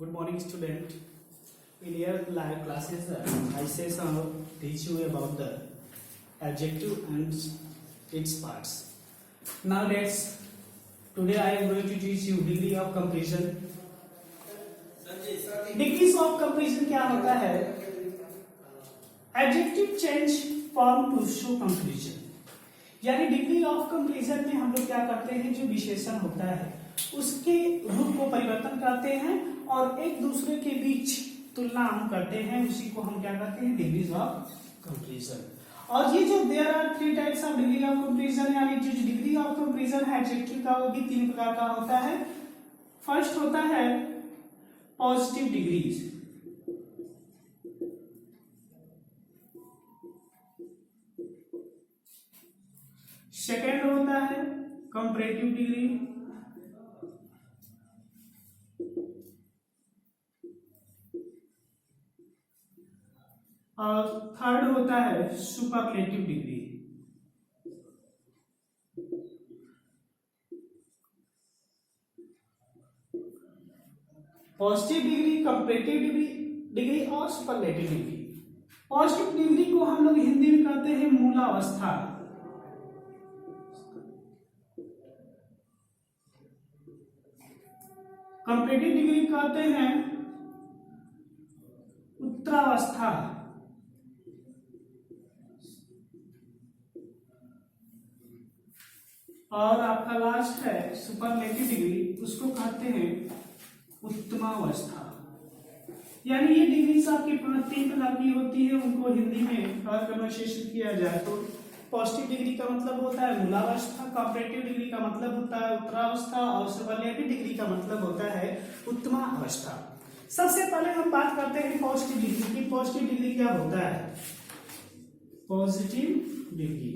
Good morning, student. In your live classes, I say teach you about the adjective and its parts. Now today I am going to teach you degree of comparison. Degrees of comparison क्या होता है? Adjective change form to show comparison. यानी degree of comparison में हम लोग क्या करते हैं, जो विशेषण होता है उसके रूप को परिवर्तन करते हैं और एक दूसरे के बीच तुलना हम करते हैं, उसी को हम क्या करते हैं, डिग्रीज ऑफ कंपैरिजन। और ये जो there are three types of degree of comparison, यानी जो डिग्री ऑफ कंपैरिजन है एडजेक्टिव का, वो भी तीन प्रकार का होता है। फर्स्ट होता है पॉजिटिव डिग्रीज, सेकेंड होता है कंपैरेटिव डिग्री, और थर्ड होता है superlative degree. Positive degree, comparative degree और सुपरलेटिव डिग्री। पॉजिटिव डिग्री को हम लोग हिंदी में कहते हैं मूलावस्था, कंपैरेटिव डिग्री कहते हैं उत्तरावस्था, और आपका लास्ट है सुपरलेटिव डिग्री, उसको कहते हैं उत्तमावस्था। यानी ये डिग्रीज आपकी तीन प्रकार की होती है, उनको हिंदी में अगर कन्वर्सेशन किया जाए तो पॉजिटिव डिग्री का मतलब होता है मूलावस्था, कंपैरेटिव डिग्री का मतलब होता है उत्तरावस्था, और सुपरलेटिव डिग्री का मतलब होता है उत्तमावस्था। सबसे पहले हम बात करते हैं पॉजिटिव डिग्री की। पॉजिटिव डिग्री क्या होता है? Positive degree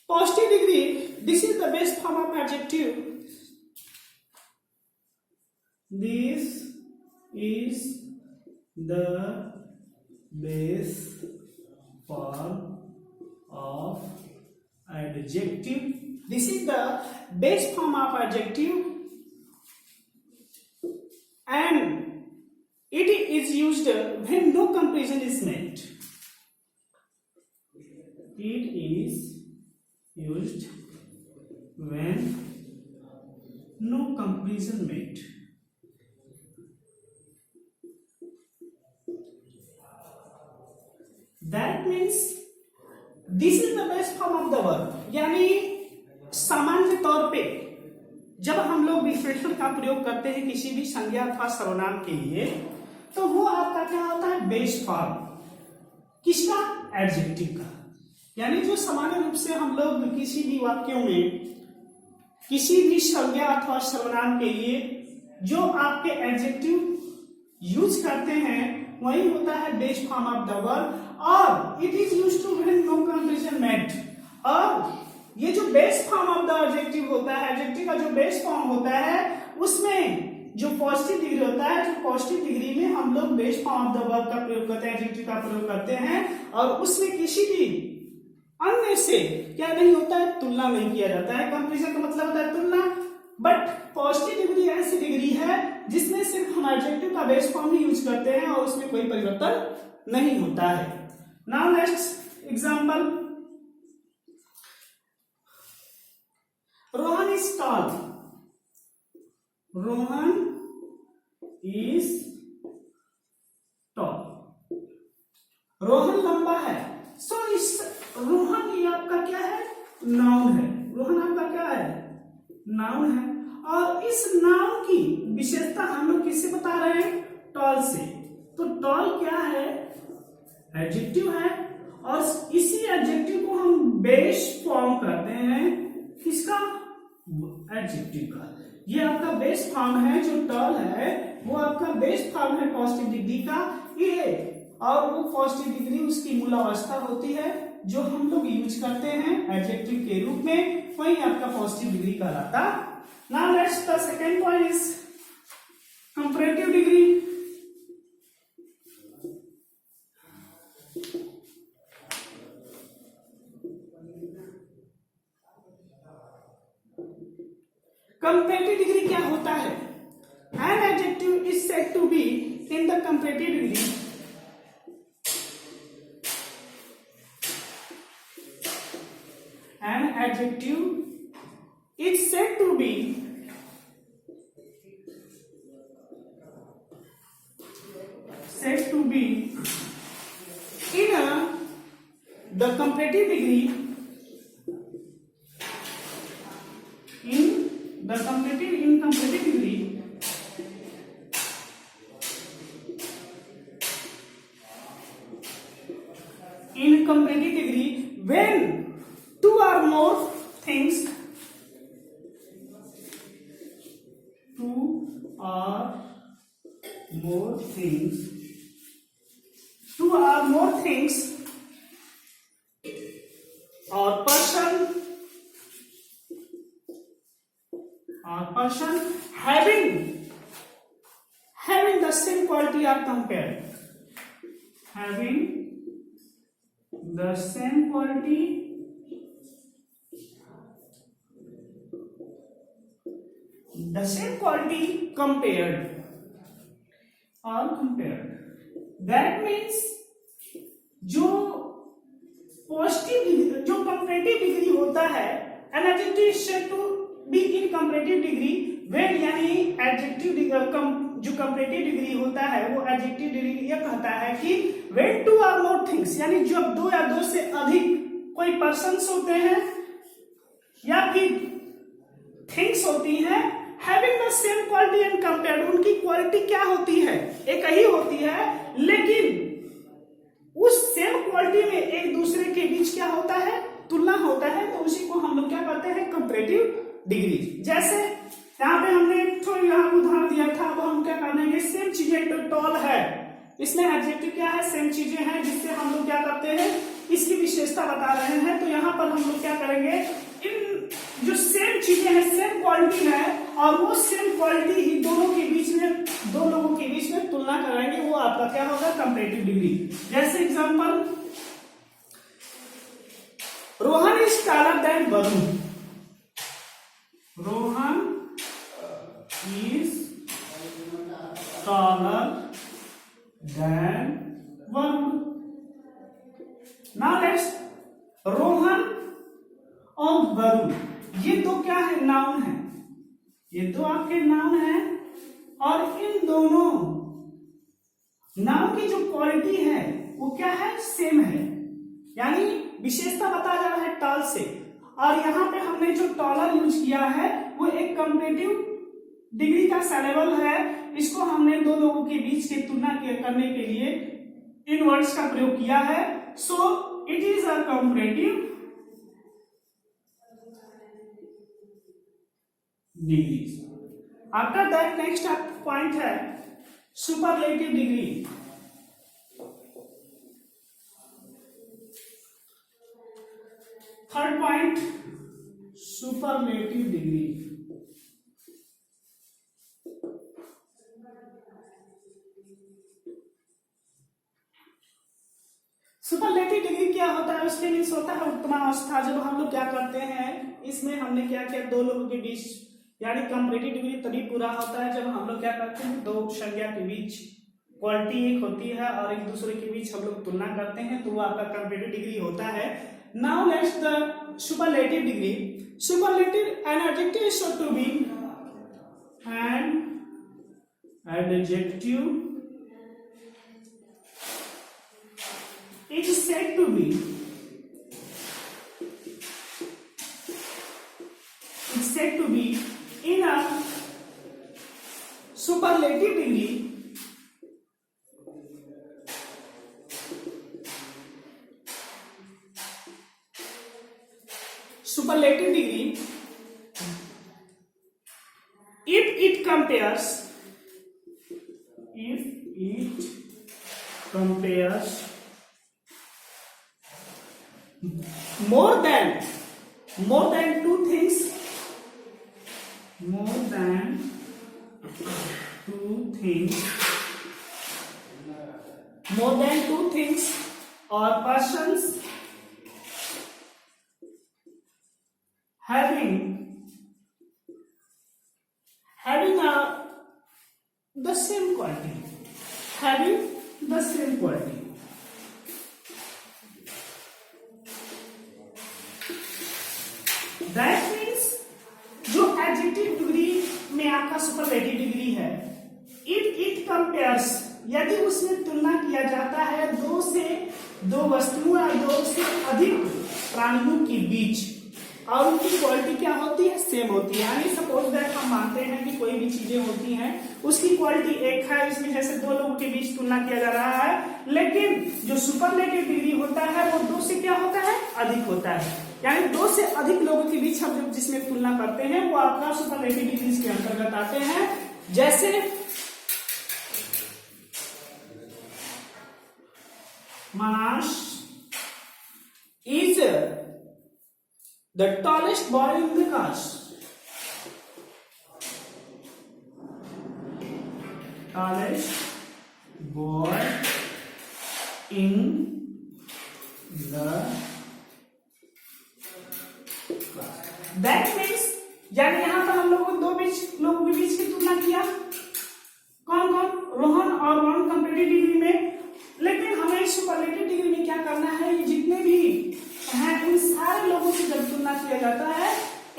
positive degree, this is the base form of adjective. This is the base form of adjective. This is the base form of adjective, and it is used when no comparison is made. It is used when no comparison made. That means this is the best form of the verb. यानी सामान्य तौर पे जब हम लोग विशेषण का प्रयोग करते हैं किसी भी संज्ञा अथवा सर्वनाम के लिए, तो वो आपका क्या होता है, बेस फॉर्म। किसका? एडजेक्टिव का। यानी जो सामान्य रूप से हम लोग किसी भी वाक्यों में किसी भी संज्ञा अथवा सर्वनाम के लिए जो आपके एडजेक्टिव यूज करते हैं, वही होता है base form of the verb, और it is used to when no comparison made. और ये जो base form of the adjective होता है, एडजेक्टिव का जो बेस फॉर्म होता है, उसमें जो पॉजिटिव डिग्री होता है, जो पॉजिटिव डिग्री में हम लोग base form of the verb का प्रयोग करते हैं, एडजेक्टिव का प्रयोग करते हैं, और उसमें किसी भी अन्य से क्या नहीं होता है, तुलना नहीं किया जाता है। कंपैरिजन का मतलब होता है तुलना, बट पॉजिटिव डिग्री ऐसी डिग्री है जिसमें सिर्फ हम एडजेक्टिव का बेस फॉर्म ही यूज करते हैं और उसमें कोई परिवर्तन नहीं होता है। Now next example, Rohan is tall. Rohan is tall, Rohan लंबा है। सो इस रोहन ये आपका क्या है, नाउन है। रोहन आपका क्या है, नाउन है, और इस नाउन की विशेषता हम लोग किससे बता रहे हैं, टॉल से। तो टॉल क्या है, एडजेक्टिव है, और इसी एडजेक्टिव को हम बेस फॉर्म करते हैं, किसका, एडजेक्टिव का। ये आपका बेस फॉर्म है, जो टॉल है वो आपका बेस फॉर्म है पॉजिटिव डिग्री का ये, और वो पॉजिटिव डिग्री उसकी मूलावस्था होती है जो हम लोग यूज करते हैं एडजेक्टिव के रूप में, वही आपका पॉजिटिव डिग्री कहलाता। Now let's the second point is comparative degree. Comparative degree क्या होता है? An adjective is said to be in the comparative degree an adjective is said to be in the comparative degree comparative degree when two or more things or person having the same quality are compared, having the same quality compared. That means जो positive जो comparative degree होता है, an adjective is said to be in comparative degree when, यानी adjective जो comparative degree होता है वो adjective degree ये कहता है कि when two are more things, यानी जब दो या दो से अधिक कोई पर्सन्स होते हैं या फिर थिंग्स होती हैं, having the same quality and compared, उनकी क्वालिटी क्या होती है? एक ही होती है, लेकिन उस सेम क्वालिटी में एक दूसरे के बीच क्या होता है? तुलना होता है। तो उसी को हम लोग क्या कहते हैं? Comparative degree. जैसे यहाँ पे हमने तो यहाँ उदाहरण दिया था, अब हम क्या करेंगे? सेम चीजें तो टॉल है, इसमें एडजेक्टिव क्या है? सेम चीजें हैं, जिससे हम लोग क्या करते हैं? इसकी विशेषता बता रहे हैं। तो यहाँ पर हम लोग क्या करेंगे? इन जो सेम चीजें हैं, सेम क्वालिटी है, और वो सेम क्वालिटी ही दो लोगों के बीच में तुलना कराएंगे, वो आपका क्या होगा? Comparative degree. जैसे example, Rohan is taller than Varun, Rohan is taller than Varun. Now let's, Rohan और वरुण, ये तो क्या है? नाउन है, ये तो आपके नाउन है, और इन दोनों नाउन की जो क्वालिटी है वो क्या है? सेम है, यानी विशेषता बताया जा रहा है टॉल से, और यहाँ पे हमने जो टॉलर यूज किया है वो एक कंपैरेटिव डिग्री का सिलेबल है। इसको हमने दो लोगों के बीच की तुलना करने के लिए इन वर्ड्स का प्रयोग किया है। So it is a comparative degree. After that next point है superlative degree. Third point, superlative degree. Superlative degree क्या होता है? उसके मीन्स होता है उत्तमावस्था। जब हम लोग क्या करते हैं, इसमें हमने क्या किया? दो लोगों के बीच, यानी कंपैरेटिव डिग्री तभी पूरा होता है जब हम लोग क्या करते हैं? दो संज्ञा के बीच क्वालिटी एक होती है और एक दूसरे के बीच हम लोग तुलना करते हैं, तो वो आपका कंपैरेटिव डिग्री होता है। Now let's the superlative degree. Superlative, N adjective is said to be, an adjective is said to be, in a superlative degree if it compares more than two things, or persons having the same quality, having the same quality. That means जो adjective degree में आपका superlative degree है, it compares, यदि उसमें तुलना किया जाता है दो वस्तुओं या दो से अधिक प्राणियों के बीच, और उनकी क्वालिटी क्या होती है, सेम होती है। यानी सपोज दैट हम मानते हैं कि कोई भी चीजें होती हैं उसकी क्वालिटी एक है, इसमें जैसे दो लोगों के बीच तुलना किया जा रहा है, लेकिन जो सुपरलेटिव डिग्री होता है वो दो से क्या होता है, अधिक होता है। यानी दो से अधिक लोगों के बीच हम जब जिसमें तुलना करते हैं वो आपका सुपरलेटिव डिग्री के अंतर्गत आते हैं। जैसे Manas is the tallest boy in the class. Tallest boy in the class. That means यानी यहाँ पर हम लोगों को लोगों के बीच की तुलना किया, कौन कौन, रोहन और वरुण कंपेरेटिव डिग्री में। लेकिन हमें सुपरलेटिव डिग्री में क्या करना है, ये जितने भी हैं इन सारे लोगों से जब तुलना किया जाता है,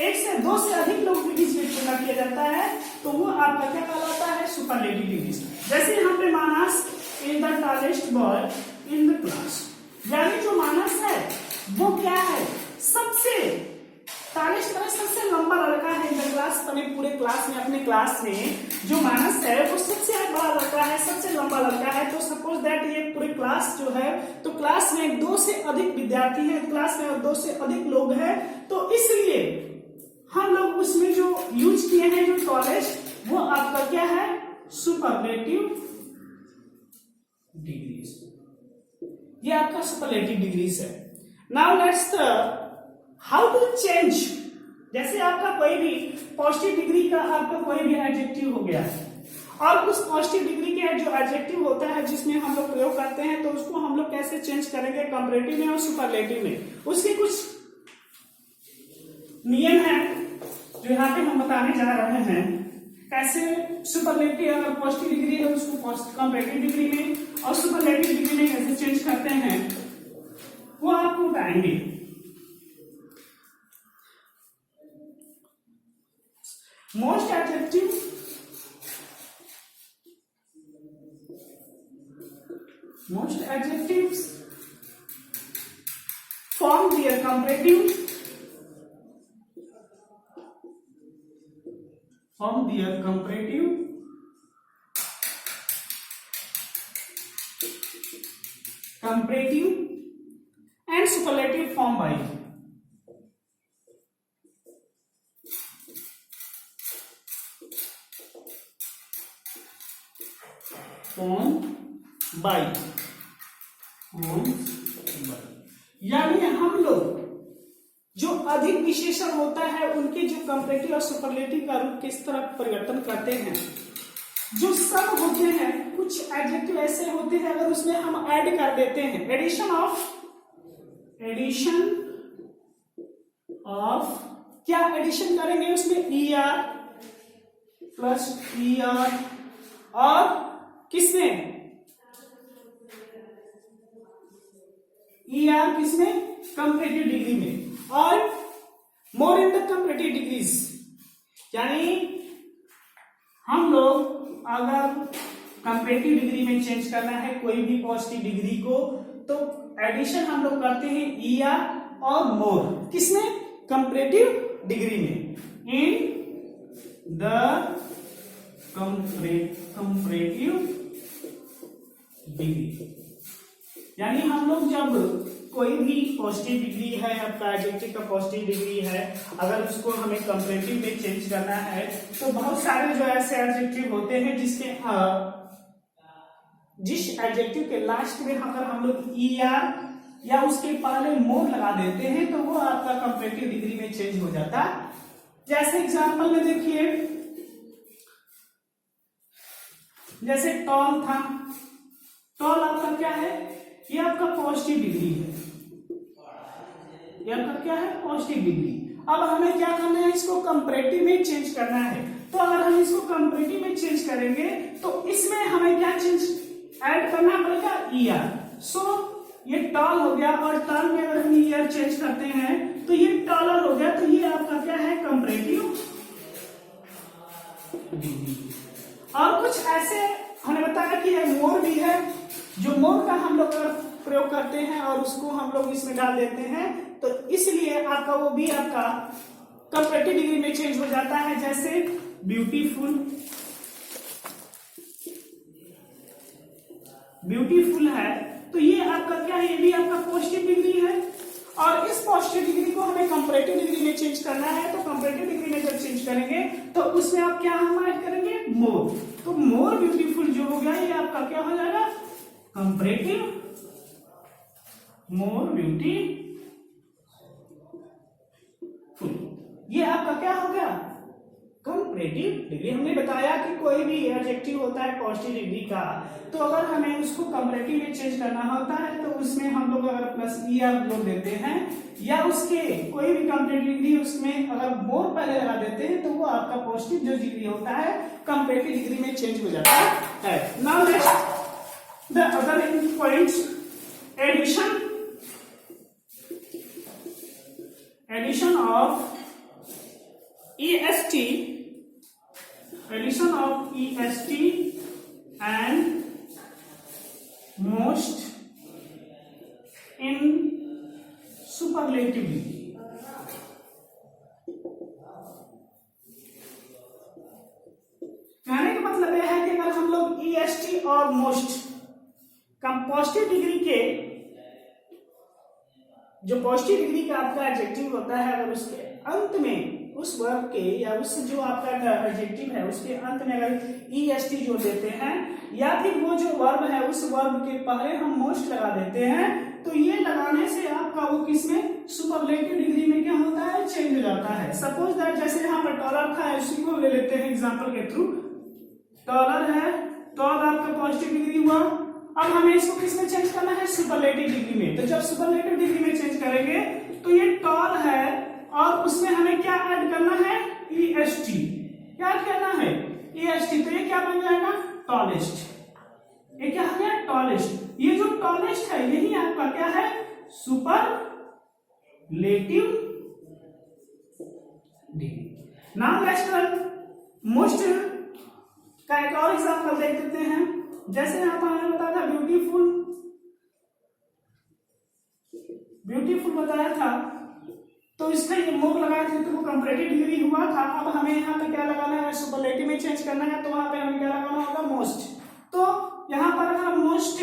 एक से दो से अधिक लोगों के बीच में तुलना किया जाता है, तो वो आपका क्या कहलाता है, सुपरलेटिव डिग्री। जैसे यहाँ पे Manas is the tallest boy in the class, यानी जो मानस है वो क्या है, सबसे टॉलेस्ट सबसे लंबा लड़का है इन द क्लास, पूरे क्लास में, अपने क्लास में जो मानस है वो सबसे बड़ा लड़का है, सबसे लंबा लड़का है। तो सपोज दैट ये पूरे क्लास जो है, तो क्लास में दो से अधिक विद्यार्थी हैं, क्लास में दो से अधिक लोग हैं, तो इसलिए हम लोग उसमें जो यूज किए हैं जो टॉलेस्ट, वो आपका क्या है, सुपरलेटिव डिग्रीज, ये आपका सुपरलेटिव डिग्रीज है। Now let's how to change, जैसे आपका कोई भी पॉजिटिव डिग्री का आपका कोई भी एडजेक्टिव हो गया और उस पॉजिटिव डिग्री के जो एडजेक्टिव होता है जिसमें हम लोग प्रयोग करते हैं, तो उसको हम लोग कैसे चेंज करेंगे कंपैरेटिव में और सुपरलेटिव में। उसके कुछ नियम हैं जो यहाँ पे हम बताने जा रहे हैं, कैसे सुपरलेटिव अगर पॉजिटिव डिग्री है उसको कंपैरेटिव डिग्री में और सुपरलेटिव डिग्री में कैसे चेंज करते हैं, वो आपको बताएंगे। Most adjectives form their comparative and superlative form by यानी हम लोग जो अधिक विशेषण होता है उनके जो कंपैरेटिव और सुपरलेटिव का रूप किस तरह परिवर्तन करते हैं। जो सब होते हैं, कुछ एडजेक्टिव ऐसे होते हैं अगर उसमें हम ऐड कर देते हैं, एडिशन ऑफ क्या एडिशन करेंगे उसमें, ER प्लस ER और किसमें, ER किसमें, कंपैरेटिव डिग्री में, और मोर इन द कंपैरेटिव डिग्रीज। यानी हम लोग अगर कंपैरेटिव डिग्री में चेंज करना है कोई भी पॉजिटिव डिग्री को, तो एडिशन हम लोग करते हैं ER और मोर, किसमें, कंपैरेटिव डिग्री में, इन द कंपैरेटिव डिग्री। यानी हम लोग जब कोई भी पॉजिटिव डिग्री है, आपका एडजेक्टिव का पॉजिटिव डिग्री है, अगर उसको हमें कंपैरेटिव में चेंज करना है, तो बहुत सारे जो ऐसे एडजेक्टिव होते हैं जिसके जिस एडजेक्टिव के लास्ट में अगर हम लोग ER या उसके पहले मोर लगा देते हैं तो वो आपका कंपैरेटिव डिग्री में चेंज हो जाता है। जैसे एग्जांपल में देखिए, जैसे टॉल था, टॉल आपका क्या है, ये आपका पॉजिटिव डिग्री है, ये आपका क्या है, पॉजिटिव डिग्री। अब हमें क्या करना है, इसको कंपैरेटिव में चेंज करना है। तो अगर हम इसको कंपैरेटिव में चेंज करेंगे तो इसमें हमें क्या चेंज ऐड करना पड़ेगा, ईआर। सो ये टॉल हो गया, और टॉल में अगर हम ईआर चेंज करते हैं तो ये टॉलर हो गया। तो ये आपका क्या है, कंपैरेटिव। और कुछ ऐसे हमने बताया कि मोर भी है, जो मोर का हम लोग प्रयोग करते हैं और उसको हम लोग इसमें डाल देते हैं, तो इसलिए आपका वो भी आपका कंपैरेटिव डिग्री में चेंज हो जाता है। जैसे ब्यूटीफुल, ब्यूटीफुल है, तो ये आपका क्या है, ये भी आपका पॉजिटिव डिग्री है। और इस पॉजिटिव डिग्री को हमें कंपैरेटिव डिग्री में चेंज करना है। तो कंपैरेटिव डिग्री में जब चेंज करेंगे तो उसमें आप क्या हम ऐड करेंगे, मोर। तो मोर ब्यूटीफुल जो हो गया, ये आपका क्या हो जाएगा, कंपैरेटिव, मोर ब्यूटीफुल। ये आपका क्या हो गया, कंपैरेटिव डिग्री। हमने बताया कि कोई भी एडजेक्टिव होता है पॉजिटिव डिग्री का, तो अगर हमें उसको कंपैरेटिव में चेंज करना होता है तो उसमें हम लोग अगर प्लस ईआर जोड़ देते हैं, या उसके कोई भी कंपैरेटिव डिग्री उसमें अगर मोर पहले लगा देते हैं, तो वो आपका पॉजिटिव जो डिग्री होता है कंपैरेटिव डिग्री में चेंज हो जाता है। Now next the other points, addition, addition of EST, addition of EST and most in superlative degree। कहने का मतलब यह है कि अगर हम लोग EST और मोस्ट पॉजिटिव डिग्री के, जो पॉजिटिव डिग्री का आपका एडजेक्टिव होता है, अगर उसके अंत में उस वर्ब के या उस जो आपका एडजेक्टिव है उसके अंत में अगर EST जोड़ देते हैं, या फिर वो जो वर्ब है उस वर्ब के पहले हम मोस्ट लगा देते हैं, तो ये लगाने से आपका वो किसमें, सुपरलेटिव डिग्री में क्या होता है, चेंज हो जाता है। सपोज दैट जैसे यहाँ पर डॉलर था, उसी को ले लेते हैं एग्जांपल के थ्रू। डॉलर है, डॉलर आपका पॉजिटिव डिग्री हुआ। अब हमें इसको किसमें चेंज करना है, सुपरलेटिव डिग्री में। तो जब सुपरलेटिव डिग्री में चेंज करेंगे तो ये टॉल है, और उसमें हमें क्या ऐड करना है, EST। क्या करना है, EST। तो ये क्या बन जाएगा, टॉलेस्ट। ये क्या है, टॉलेस्ट। ये जो टॉलेस्ट है यही आपका क्या है, superlative degree. Now next most का एक और एग्जांपल देख लेते हैं। जैसे यहाँ पर हमने बताया था ब्यूटीफुल, ब्यूटीफुल बताया था, तो इसका ये मोर लगाए थे तो वो कंपैरेटिव डिग्री हुआ था। अब हमें यहाँ पे क्या लगाना है, सुपरलेटिव में चेंज करना है, तो वहां पे हमें क्या लगाना होगा, मोस्ट। तो यहाँ पर अगर हम मोस्ट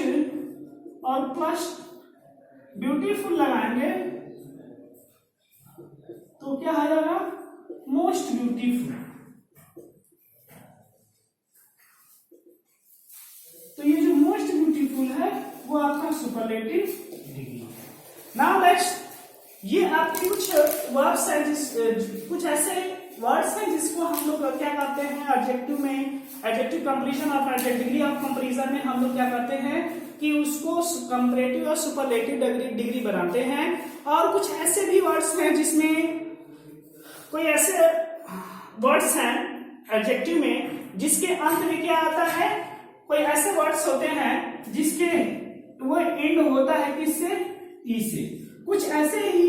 और प्लस ब्यूटीफुल लगाएंगे तो क्या आ जाएगा, मोस्ट ब्यूटीफुल। तो ये जो मोस्ट ब्यूटीफुल है वो आपका सुपरलेटिव डिग्री। नाउ नेक्स्ट, ये आपके कुछ वर्ड्स हैं, कुछ ऐसे वर्ड्स हैं जिसको हम लोग क्या करते हैं एडजेक्टिव में, adjective comparison of adjective degree of comparison में हम लोग क्या करते हैं कि उसको कंपैरेटिव और सुपरलेटिव डिग्री बनाते हैं। और कुछ ऐसे भी वर्ड्स हैं जिसमें कोई ऐसे वर्ड्स हैं एडजेक्टिव में जिसके अंत में क्या आता है, कोई ऐसे वर्ड्स होते हैं जिसके वो एंड होता है किससे, ई से। कुछ ऐसे ही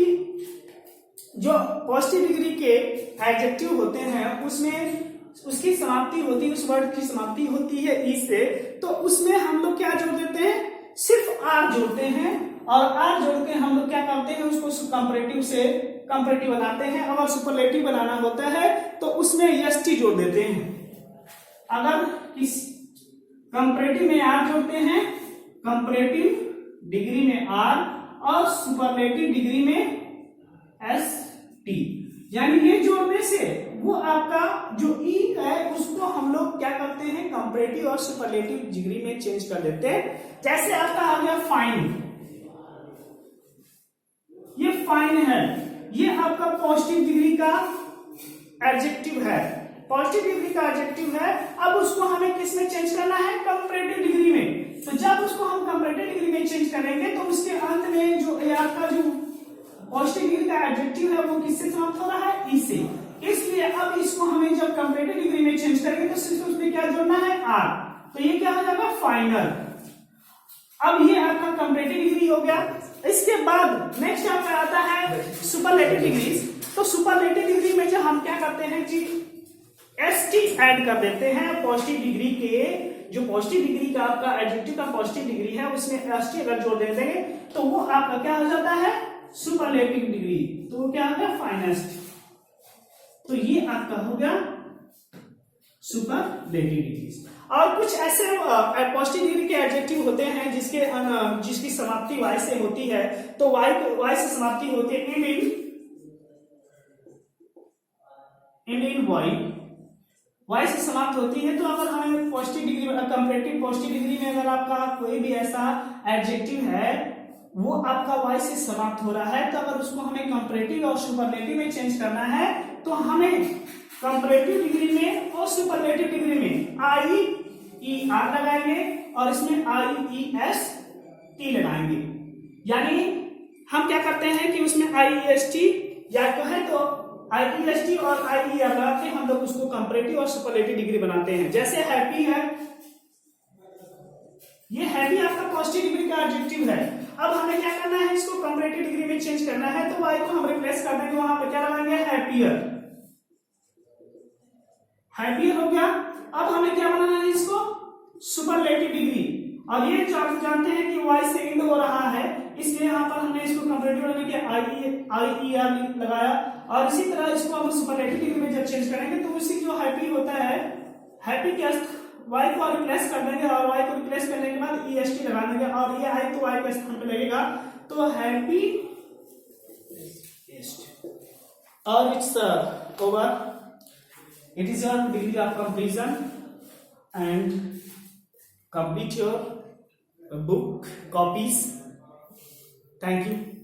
जो पॉजिटिव डिग्री के एडजेक्टिव होते हैं उसमें उसकी समाप्ति होती है, उस वर्ड की समाप्ति होती है ई से, तो उसमें हम लोग क्या जोड़ देते हैं, सिर्फ आर जोड़ते हैं। और आर जोड़ के हम लोग क्या करते हैं, उसको कंपैरेटिव से कंपैरेटिव बनाते हैं। अगर सुपरलेटिव बनाना होता है तो उसमें एसटी जोड़ देते हैं। अगर इस कंपैरेटिव में आर जोड़ते हैं, कंपैरेटिव डिग्री में आर, और सुपरलेटिव डिग्री में एस टी, यानी ये जोड़ने से वो आपका जो ई है उसको हम लोग क्या करते हैं, कंपैरेटिव और सुपरलेटिव डिग्री में चेंज कर देते हैं। जैसे आपका आ गया फाइन, ये फाइन है, ये आपका पॉजिटिव डिग्री का एडजेक्टिव है, पॉजिटिव डिग्री का एडजेक्टिव है। अब उसको हमें किस में चेंज करना है, कंपैरेटिव डिग्री में। तो जब उसको हम कंपैरेटिव डिग्री में चेंज करेंगे तो उसके अंत में जो आपका जो पॉजिटिव डिग्री का एडजेक्टिव है वो किससे समाप्त हो रहा है? ई से। इसलिए अब इसको हमें जब कंपैरेटिव डिग्री में चेंज करेंगे तो सिर्फ उसमें क्या जोड़ना है? आर। तो ये क्या हो जाएगा? फाइनल। अब ये आपका कंपैरेटिव डिग्री हो गया। इसके बाद नेक्स्ट आपका आता है सुपरलेटिव डिग्रीज। तो सुपरलेटिव डिग्री में जो हम क्या करते हैं कि एसटी ऐड कर देते हैं पॉजिटिव डिग्री के, जो पॉजिटिव डिग्री का आपका एडजेक्टिव का पॉजिटिव डिग्री है उसमें एसटी अगर जोड़ दे देंगे तो वो आपका क्या हो जाता है? Superlative degree. तो वो क्या हो गया? फाइनेस्ट। तो ये आपका हो गया सुपरलेटिव डिग्रीज। और कुछ ऐसे पॉजिटिव डिग्री के एडजेक्टिव होते हैं जिसकी समाप्ति वाई से होती है। तो वाई से समाप्ति होती है इन वाई से समाप्त होती है। तो अगर हमें positive degree comparative positive degree में अगर आपका कोई भी ऐसा एडजेक्टिव है वो आपका वाई से समाप्त हो रहा है, तो अगर उसको हमें कंपैरेटिव और सुपरलेटिव में चेंज करना है तो हमें कंपैरेटिव डिग्री में और सुपरलेटिव डिग्री में आई ई आर लगाएंगे और इसमें आई ई एस टी लगाएंगे। यानी हम क्या करते हैं कि उसमें आई ई एस टी या तो है तो आईईएसटी और आईईआर लगा के हम लोग उसको कंपैरेटिव और सुपरलेटिव डिग्री बनाते हैं। जैसे हैप्पी है, ये हैप्पी आपका पॉजिटिव डिग्री का एडजेक्टिव है। अब हमें क्या करना है? इसको कंपैरेटिव डिग्री में चेंज करना है, तो वाई को हम रिप्लेस कर देंगे, वहां पे क्या लगाएंगे? हैप्पियर। हैप्पियर हो गया। अब हमें क्या बनाना है? इसको सुपरलेटिव डिग्री। और ये जानते हैं कि वाई से इंड हो रहा है, इसलिए यहाँ पर हमने इसको कंपैरेटिव बनाने के आईईआर लगाया। और इसी तरह इसको हम सुपरलेटिव डिग्री में जब चेंज करेंगे तो उसी जो हैप्पी होता है, हैप्पी के वाई को रिप्लेस कर देंगे और वाई को रिप्लेस करने के बाद ईएसटी लगा देंगे और ये आई तो वाई के स्थान पे लगेगा, तो हैप्पी और it's over. It is your degree of completion and complete your book copies. Thank you.